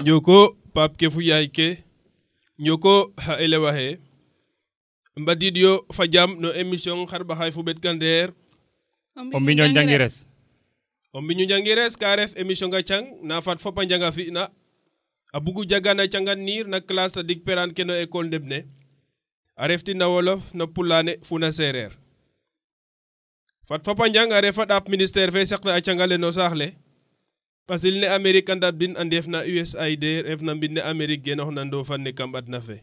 Nyoko pap ke fu yaay ke nyoko ha elewa he mbadidio fajam no émission xarba xay fu bet kander o mbiño jangires ka ref émission ga cang na fat fopa njanga fi na a bugu jagana cangan nir na classe dik peran ke no école ndebne a refti na wolof na pulane fu na sereer fat fopa njang a refa dap ministère fe sekna a cangale no saaxle pasil ne Amerique andab din andef na USAID ref na mbine Amerique genox na ndo fan ne kambat na fe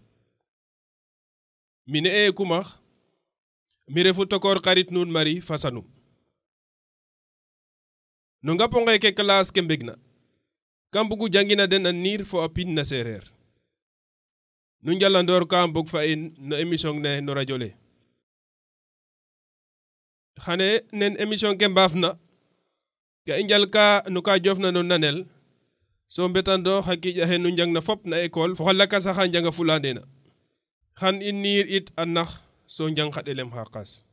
mine kumax mi refu tokor xarit nun mari fasanu no nga ponge ke classe ke mbegna kam bugu jangina den an nir fo apin na sereer nu njalandor ka mbog fa in no émission ne no radio le xane nen émission ke mbafna ka injal ka no ka jofna no nanel so mbetando hakija he nu njang na fop na école fo xalaka saxa njanga fulandena xan inir it anax so njang xadelem xaqas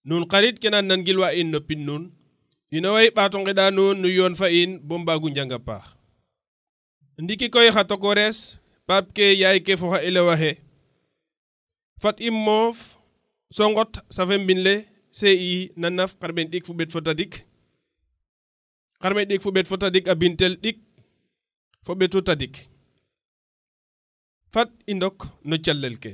nun xarit kenan nan gilwa in no pin nun ino way bato ngeda nun nu yoon fa in bo mbagu njanga paax ndiki koy xatokores pap ke yaay ke fo xa elewa he fat im moof so ngot safe mbinle CI nanaf xarben dik fu bet fo tadik xarme dik fu bet fo tadik a bintel dik fo betu tadik fat indok no callel ke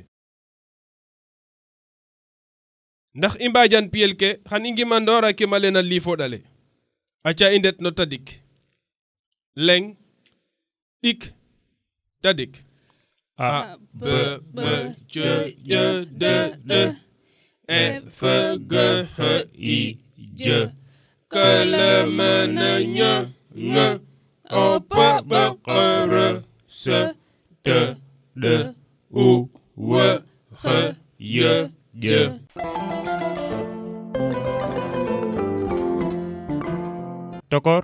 ndax imbajan piel ke xan ingi mandora ke malena li fodale acha indet no tadik leng dik tadik a b b c d d e f g h i j كلمنا ن او ب بقر س ت د او و خ ي ج tokor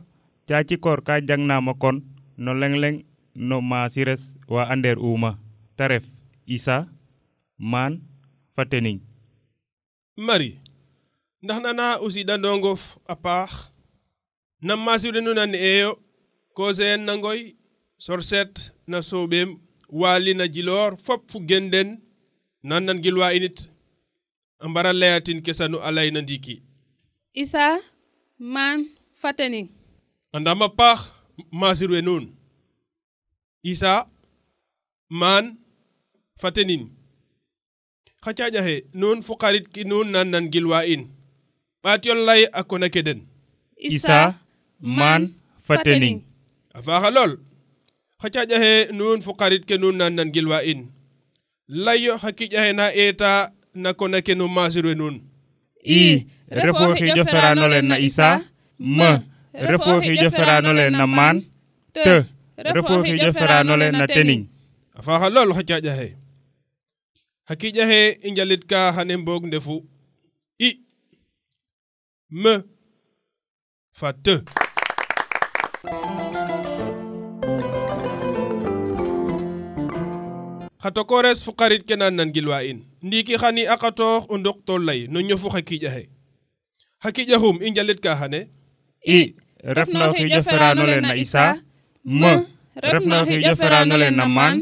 caci kor ka jangna ma kon no leng no masires wa ander uma taref isa man fatening mari ndax nana aussi da ndongof a paax nam masire nu nan eyo ko sen nangoy sorset na sobem wali na jilor fop fu genden nan gilwa init ambara layatin kesanu alay na ndiki isa man fatening andama paax masire nun isa man fatenin xacaja he nun fu xarit ki nun nan gilwa in Patiol lay akona keden isa man fatening afaxa lol xacaja he nun fu xarit ke nun nan gilwa in layo hakija he na eta na kona ke no masirwe nun i refo xijo ferano le na isa ma refo xijo ferano le na man te refo xijo ferano le na tening afaxa lol xacaja he hakija he injalit ka xane mbog ndefu i me fate xatokores fu xarit ke nan gilwa in ndiki xani akatox o ndok to lay no ñofu xakija hum i njalit ka xane i refna xijo ferano le na isa ma refna xijo ferano le na man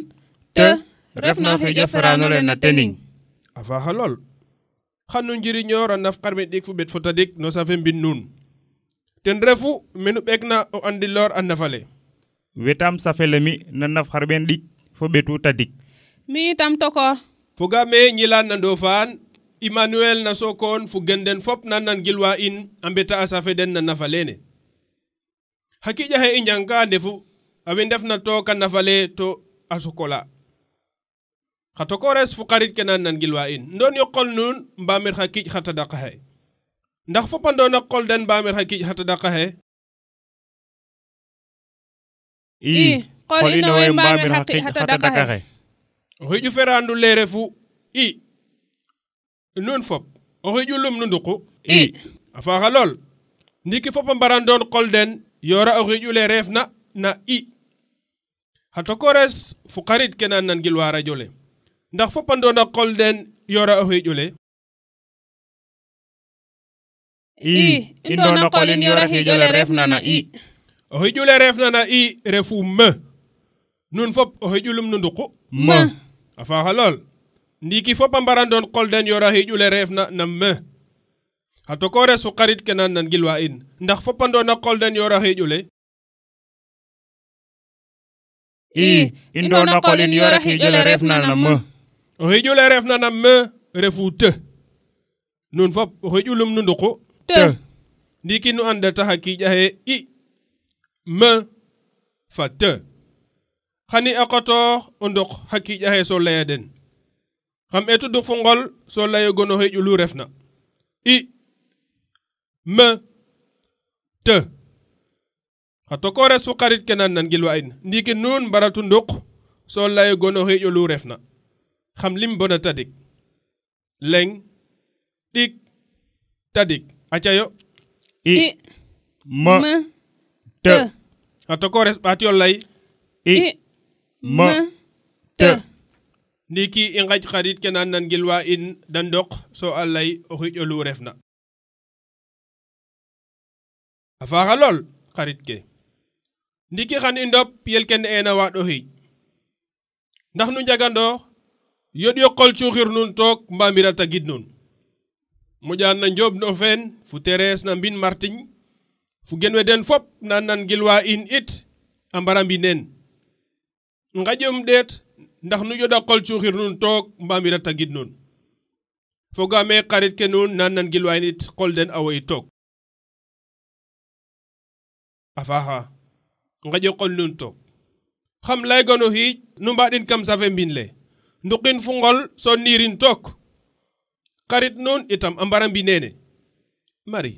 te refna xijo ferano le na tening afaxa lol xanu njiriñor a naf xarme dik fu bet fota dik no safe mbin nun ten refu menu bekna o andilor a nafale wetam safele mi na naf xarben dik fo betu tadik mi tam tokor foga me ñilan na ndofan Emmanuel na sokon fu genden fop nan gilwa in ambeta a safe den na nafalene hakija he injanka ndefu awe ndef na to ka nafale to asukola xatokores fu xarit ke nan gilwa in ndon yoqol nun mbamir xakij xata daqahay ndax fopandona qol den mbamir xa kiij xa tadaka xe i qol ino we mbamir xa kiij xa tadaka xe o xiju ferandu le refu i nun fop o xiju lum nu nduqu i a faaxa lool ndiki fop a mbaran doon qol den yora o xiju le reefna na i xa tokores fu xarit ke na nangilwa radio le ndax fop a ndoona qol den yora o xiju le i indoona qol in yora xijo le reefna na i o xiju le reefna na i refu me nun fop o xiju lum nu nduqu me a faaxa lool ndiki fop a mbaran doon qol den yora xiju le reefna na me xa tokores fu xarit ke na nangilwa in ndax fop a ndoona qol den yora xiju le i indoona qol in yora xijo le reefna na me o xiju le reefna na me refu te nun fop o xiju lum nu nduqu te ndiki nu anda taxa kiija xe i me fa te xani a qotoox o ndok xa kiija xe so laya den xam etu duk fo ngol so layo gono xiju lu refna i me te xa tokores fu xarit ke nan nangilwa in ndiki nun baratu nduk so layo gono xiju lu refna xam lim bona tadik leng dik tadik acayo i me te xa tokores ɓaatyo lay i me te ndiki i ngaj xarit ke nan nangilwa in da ndok so a lay o xiju lu refna a faaxa lool xarit ke ndiki xan i ndop yel kene ena waaɗo xij ndax nu njagandoox yoɗyo qol cuxir nun took mbamira tagid nun moƴan na njob no fen fu teres na mbin martiñ fu genwe den fop na nangilwa in it a mbara mbinen ngajum ɗeet ndax nu yoɗa qol cuxir nun took mbamira tagid nun fogame xarit ke nun na nangilwa in it qol den a woy took a faaxa ngaƴo qol nun took xam lay gono xiij nu mbaɗin kam safe mbin le nduqin fu ngol so nirin took xarit nun itam a mbara mbi nene mari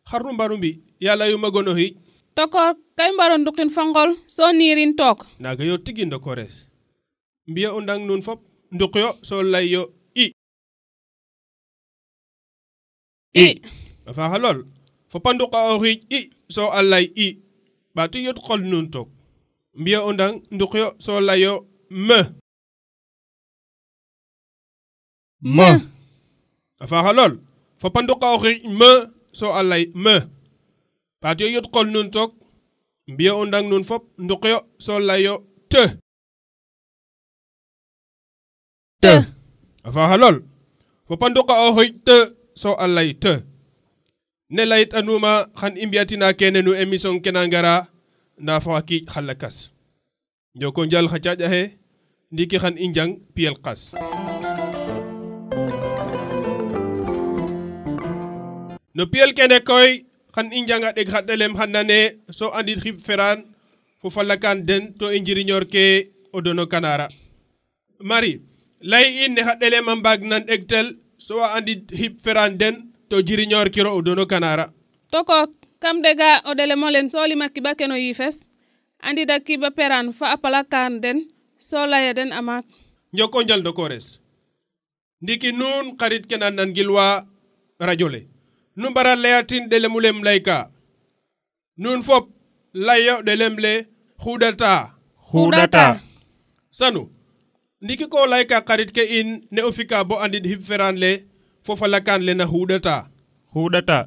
xar nu mbaru mbi yala yuma gono xiij tokor kay mbaro nduqin fa ngol so nirin took naga yo tigi ndokores mbiya o ndang nun fop ndukyo so lay yo i a faaxa lool fopa nduqa o xiij i so a lay i ɓaatu yot qol nun took mbiya o ndang ndukyo so layo me a faaxa lool fopa nduqa o xiij me so a lay me ɓaatu yot qol nun took mbiya o ndang nun fop ndukyo so layo te a faaxa lool fopa nduqa o xiij te so a lay te ne layit anuma xan i mbiyatina kene nu émission ke na ngara nda fo xa kiij xa lakas njoko njal xa caaƴa xe ndiki xan i njang piyel qas no piyel kene koy xan i njanga ɗeg xa ɗelem xa nane so andit xib feraan fo falakan den to i njiriñor ke o dono kanara Marie lay in ne xa ɗelem a mbaag nan ɗegtel so a andit xib feraan den to jiriñor kiro o dono kanara toko kam dega o dele molen so lima kiba keno yifes andi da kiba peran fa apala kan den so laya den amak njoko njal do kores ndiki nun xarit ke nan nangilwa radio le nu mbara layatin dele mulem layka nun fop layo delem le xudata sanu ndiki ko layka xarit ke in ne o fika bo andit hib feran le fofa lakan le na xudata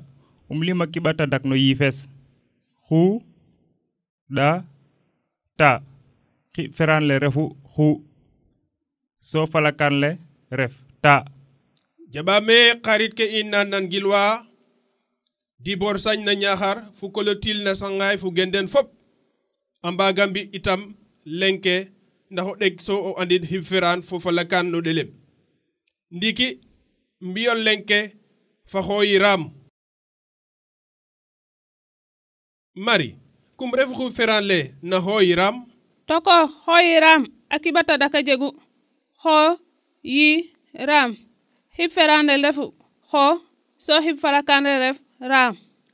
lima kiɓata dak no yifes xu ɗa ta xi feran le refu xu so falakan le ref ta jaɓame xarit ke in na nangilwa dibor sañ na ñaxar fu kolotil na sangay fu genden fop a mbaga mbi itam lenke ndax o ɗeg so o andid hib feran fo falakan no ɗelem ndiki mbiyo lenke fa xooyiram Marie kum ref xu feran le na xooyiram toko xooyiram a kibata daka jegu xoo yi ram xib feran le refu xoo so xib falakan le ref ra.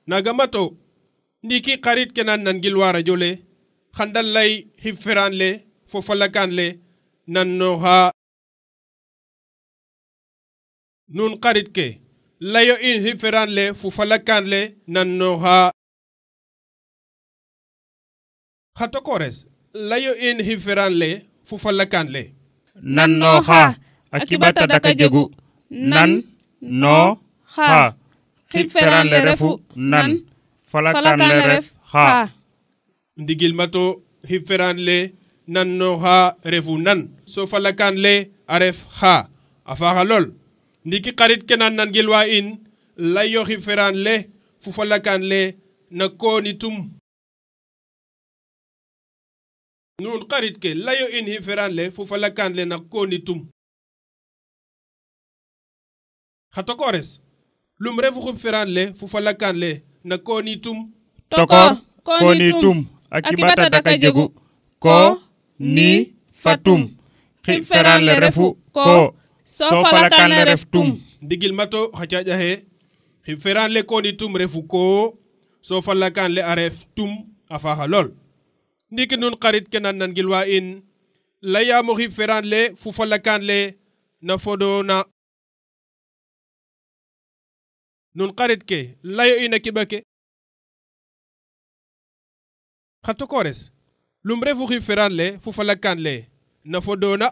naga mato ndiki xarit ke nan nan gilwa radio le xandal lay xib feran le fo falakan le nan no ha nun xarit ke layo in xib feran le fu falakan le nan no ha xato kores layo in xib feran le fu falakan le nan no ha akibata daka jegu nan no ha xib feran le refu nan falakan le ref ha ndigil mato xib feran le nan no ha refu nan so falakan le aref ha afaxa lol ndiki xarit ke nan gilwa in layo xib feran le fu falakan le na koni tum nun xarit ke layo in xib feran le fu falakan le na koni tum xato kores lum refu xib feran le fu falakan le na koni tum tokor koni tum akibata daka jegu ko ni fatum xib feran le refu ko so falakan le ref tum ndigil mato xacaja he xib feran le koni tum refu ko so falakan le aref tum afaxa lol ndiki nun xarit ke nan gilwa in layamo xib feran le fu falakan le na fodona nun xarit ke layo ina kibake xato kores lum refu xib feran le fu falakan le na fodona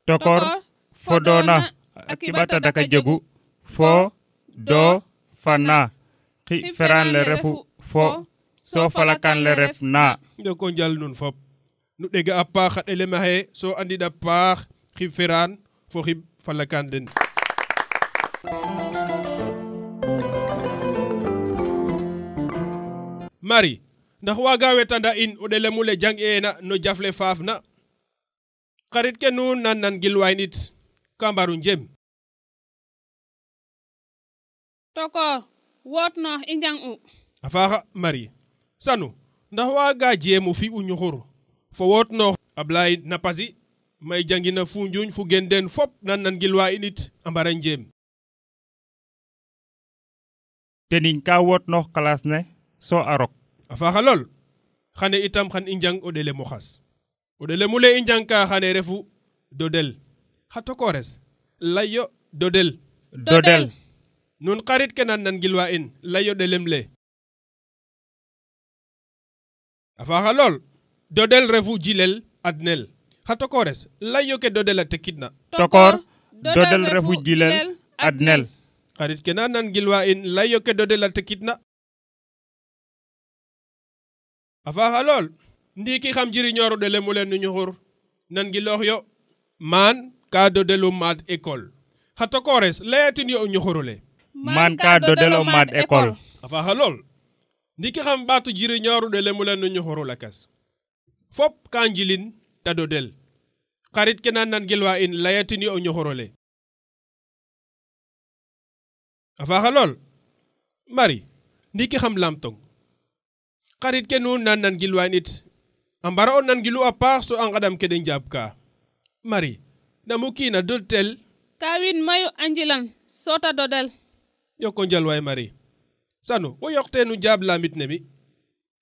tokor fodona akibata daka jegu fo do fana xib feran le refu fo so falakan le ref na ndoko njal nun fop nu ɗega a paax a ɗelema xe so andida paax xib feran fo xib falakan den Marie ndax waga wetanda in o ɗelemu le jang ena no jafle faaf na xarit ke nu nan gilwaay nit ka mbaru njem tokor wot no i njang u a faaxa Marie sanu ndax waga jemu fi u ñuxur fo wot no Ablay na pasi may jangina Funjuñ fu gen den fop nan gilwa init a mbara njem tening ka wot no classe ne so arok a faaxa lol xane itam xan i njang o ɗele mo xas o ɗele mu le i njang ka xane refu dodel xato kores layo dodel nun xarit ke nan gilwa in layo ɗelem le a faaxa lol dodel refu jilel adnel xato kores layo ke dodel a tekitna tokor dodel refu jilel adnel xarit ke nan gilwa in layo ke dodel a tekitna a faaxa lol ndiki xam jiriñoru ɗele mu len nu ñuxur nan giloox yo man ka dodelu maad école xato kores layatin yo o ñuxurule man ka dodel o maad école a faaxa lol ndiki xam ɓaatu jiriñoru ɗele mu len nu ñuxuru lakas fop ka njilin ta dodel xarit ke nan gilwa in layatin yo o ñuxurule a faaxa lol Marie ndiki xam lamtong xarit ke nu nan gilwa nit a mbara o nan gilu a paax so a ngadam ke de njaab ka Marie namu kiina dodtel ka win mayu anjilan sota dodel yoko njal waay Marie sanu wo yoqte nu jaab lamit ne mi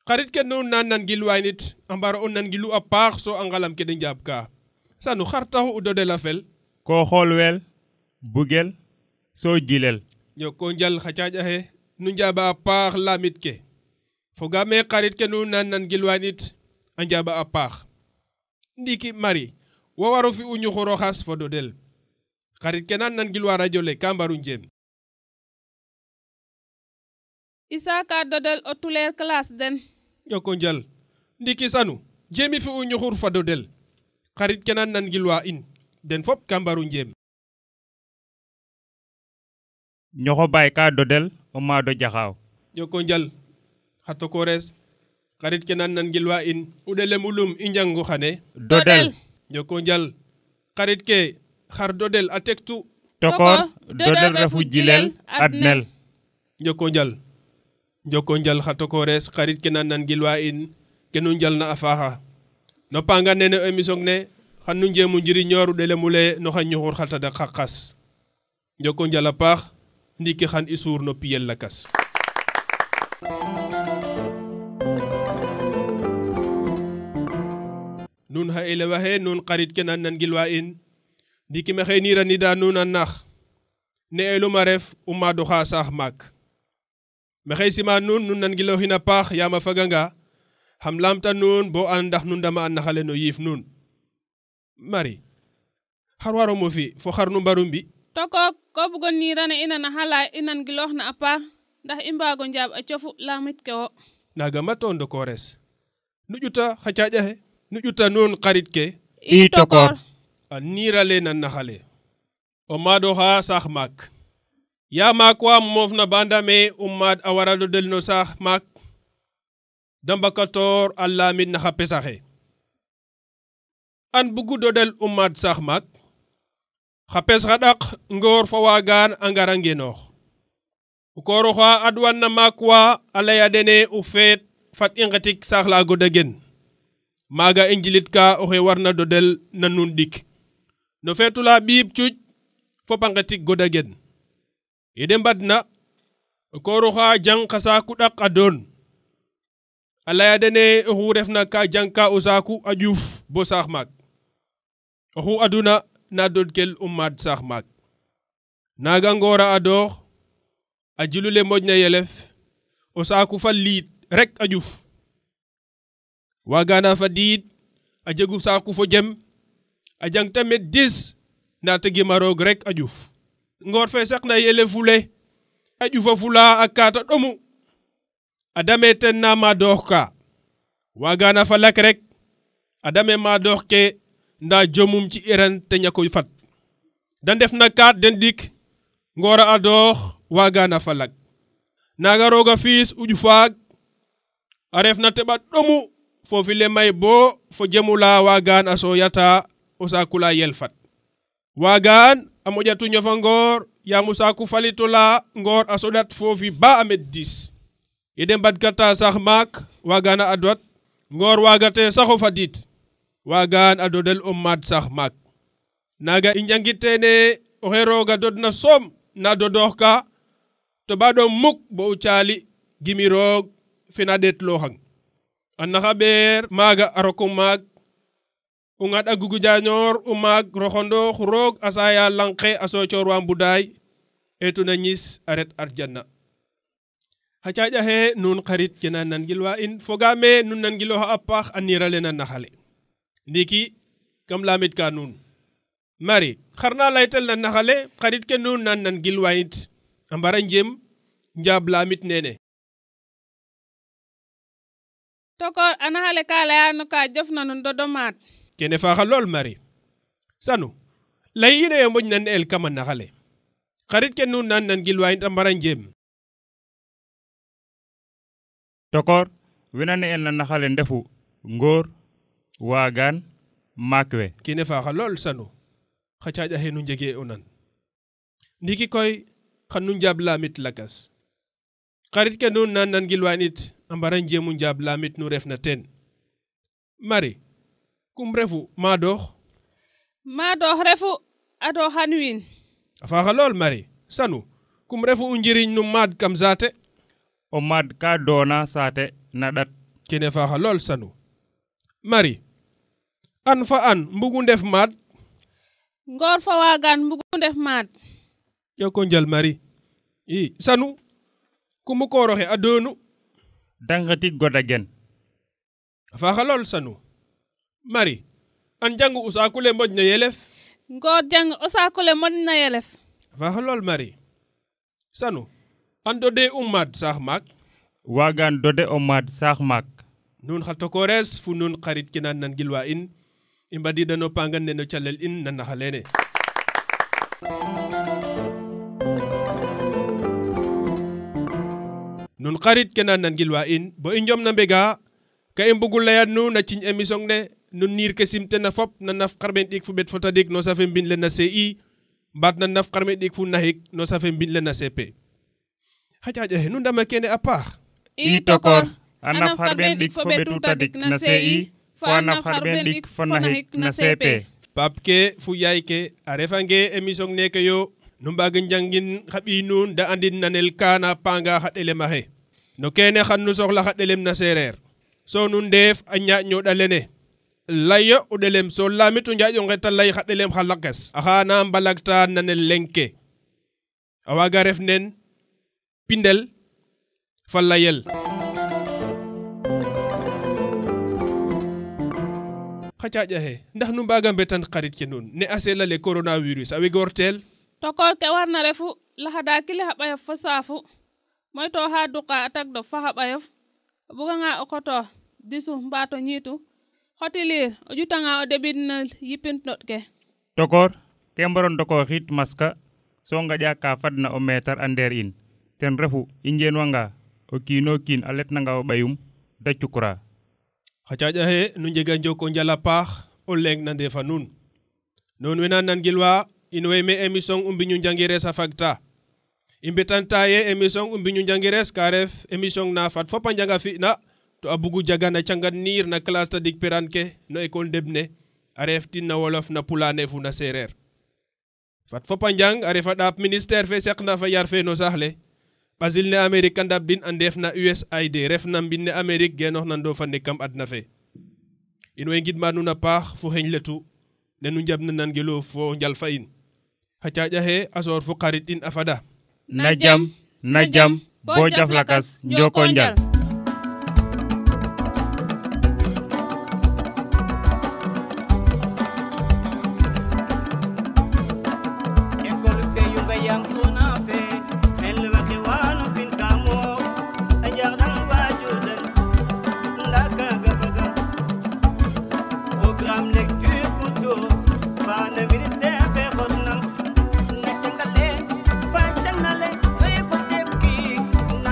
xarit ke nu nan gilwa nit a mbara o nan gilu a paax so a ngalam ke de njaab ka sanu xar taxu u dodel a fel ko xool wel bugel so jilel yoko njal xa caaƴa xe nu njaaba a paax lamit ke fogame xarit ke nu nan gilwa nit a njaaba a paax ndiki Marie wo waro fi u ñuxuro xas fo dodel xarit ke nan gilwa radio le ka mbaru njem isa ka dodel o tuleer classe den yoko njal ndiki sanu jemi fi u ñuxur fa dodel xarit ke nan gilwa in den fop ka mbaru njem ñoxo bay ka dodel o maado jaxaaw yoko njal xato kores xarit ke nan gilwa in u ɗele mulum i njangu xane dodel yoko njal xarit ke xar dodel a tektu tokor dodel refu jilel adnel njoko njal xato kores xarit ke nan gilwa in kenu njal na a faaxa no panga nene émission ne xan nu njemu njiriñoru ɗele mule no xa ñuxur xa tadak xa qas njoko njal a paax ndiki xan i suur no piyel lakas. nun xa elewa xe nun xarit ke nan gilwa in ndiki maxey niranida nuun a nax ne eluma ref o maado xa saax maak maxey sima nuun nun nan giloxina paax yaam a faganga xam lamta nuun bo an ndax nu ndama a naxale no yiif nuun. Marie xar waro mo fi fo xar nu mbaru mbi to ko bugo nirane ina na hala inan giloox na a paax ndax i mbaago njaab a cofu lamit ke wo naga matondo kores nu ƴuta xa caƴa xe nu ƴuta nuun xarit ke i tokor a nirale na naxale o maado xa saax maak ya maak wa moof na ba ndame o maad a wara do del no saax maak da mbakator a lamit na xa pesa xe an bugu do del o maad saax maak xa pes xa ɗak ngoor fa waagaan a ngara ngenoox o koor oxa adwan na maak wa a laya dene o feet fat i ngetik saax la goda gen maaga i njilit ka oxe warna dodel na nun dik no feetula ɓiib cuuj fop a ngetik goda gen yede mbadna o koor oxa jang xa saaku ɗak a doon a laya dene oxu refna ka jang ka o saaku a ƴuuf bo saax maak oxu aduna na dodkel o maad saax maak naga ngoora a doox a julule moƴna yelef o saaku fa liit rek a ƴuf wagana fa diid a jegu saaku fo jem a jang tamit 10 nda tegima roog rek a ƴuf ngoor fe saqna yelefule a ƴufa fula a kaata ɗomu a dame ten na maadoox ka wagana fa lak rek a dame maadoox ke nda jomum ci iran te ñakoy fat da ndef na kaat den dik ngoora a doox wagana fa lak naga rooga fiis u ƴufaag a ref na teɓa ɗomu foofi le may bo fo jemula wagaan a sooyata o saakula yel fat wagaan a moƴatu ñofa ngoor yaam o saaku falitula ngoor a soɗat foofi ba a med 10 yede mbadkata sax maak wagaan a adwat ngoor wagate saxo fadit wagaan a dodel o maad sax maak naga i njangit tene oxe rooga dodna soom na dodoox ka to ba ɗo muk bo o caali gimi roog fena ɗeet looxang a naxa ɓeer maaga a roko maag o ŋaɗ a gugu jañoor o maag roxondoox roog a saya lanqe a soocoor wa mbudaay etuna ñis a ret arjana xa caƴa xe nuun xarit ke na nangilwa in fogaame nuun nangilooxa a paax a nirale na naxale ndiki kam lamit ka nuun Marie xar na laytel na naxale xarit ke nuun na nangilwa it a mbara njem njaab lamit nene tokor a naxale ka leya no ka jofna nun dodo maat kene faaxa lool Marie sanu lay ine yo moƴ nan el kama naxale xarit ke nuun nan nangilwa it a mbara njem tokor wena ne el na naxale ndefu ngoor waagaan maak we kene faaxa lool sanu xa caƴa xe nu njege o nan ndiki koy xan nu njaab lamit lakas xarit ke nuun nan nangilwa it a mbara njemu njaab lamit nu refna ten Marie kum refu maadoox refu a dooxan wiin a faaxa lool Marie sanu kum refu o njiriñ nu maad kam saate o maad ka doona saate na ɗat kene faaxa lool sanu Marie an fa an mbugu ndef maad ngoor fa waagaan mbugu ndef maad yoko njal Marie i sanu kumu kooroxe a doonu dangatik goda gen a faaxa lool sanu Marie an jangu o saaku le moƴna yelef ngoor jang o saaku le moƴna yelef a faaxa lool Marie sanu an dode o maad saax maak waagaan dode o maad saax maak nuun xa tokores fu nuun xarit ke na nangilwa in i mbadida no pangan ne no calel in na naxa lene nun xarit ke na nangilwa in bo i njom na mbega ka i mbugu leya nuun na ciñ émission ne nun niir ke simtena fop na naf xarɓen ɗik fu ɓet fo tadik no safe mbin le na CI mbaat na naf xarɓen ɗik fu naxik no safe mbin le na CP xa caƴa xe nu ndama kene a paax i tokor a naf xarɓen ɗik fo ɓetu tadik na CI fo a naf xarɓen ɗik fo naxik na CP paap ke fu yaay ke a refange émission neke yo nu mbaag njangin xaɓi nuun da andin nanel kana panga xa ɗelem axe no kene xan nu soxla xa ɗelem na sereer so nu ndeef a ñaaƴñoɗa lene layo o ɗelem so lamit o njaaƴo nge ta lay xa ɗelem xa lakes axana mbalagta nanel leng ke a waaga ref nen pindel fa layel xa caaƴa xe ndax nu mbaga mbetan xarit ke nuun ne a selale coronavirus a wegortel tokor ke warna refu laxada kili xa ɓayof fo saafu moyto xa duqa a tag dof fa xa ɓayof o buganga o koto disu mbato ñiitu xoti liir o jutanga o deɓin no yipin noɗ ke tokor ke mbaron dokoxit maska so ngaƴa ka fadna o metar a ndeer in ten refu i njeenwanga o kiino kiin a letnanga o ɓayum da cukra xa caaƴa xe nu njega njoko njala paax o leng na ndefa nuun nuun wena nangilwa in way me émission o mbiñu njangires a fagta i mbetanta ye émission o mbiñu njangires ka ref émission na fat fop a njanga fi'na to a bugu jagan a cangan niir na classe tadik peran ke no école ndeb ne a ref tin na wolof na pulaane fu na sereer fat fop a njang a refa ɗaap ministère fe seqna fa yar fe no saax le ɓasil ne Amérique a ndab din a ndeef na USAID ref na mbin ne Amérique genoox na ndo fa ne kam adna fe in way ngidma nuun a paax fo xeñ letu ne nu njab na nangilo fo njal fa in xa caaƴa xe a soor fo xarit in a fada na jam bo jaf lakas njoko njal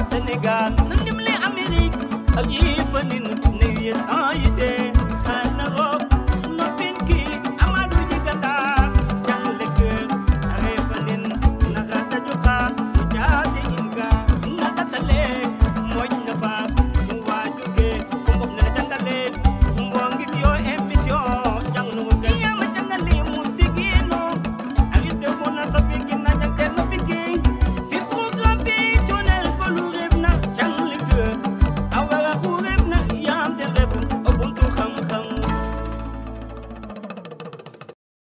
Sénégal, nous sommes les Amériques, à y venir, nous sommes les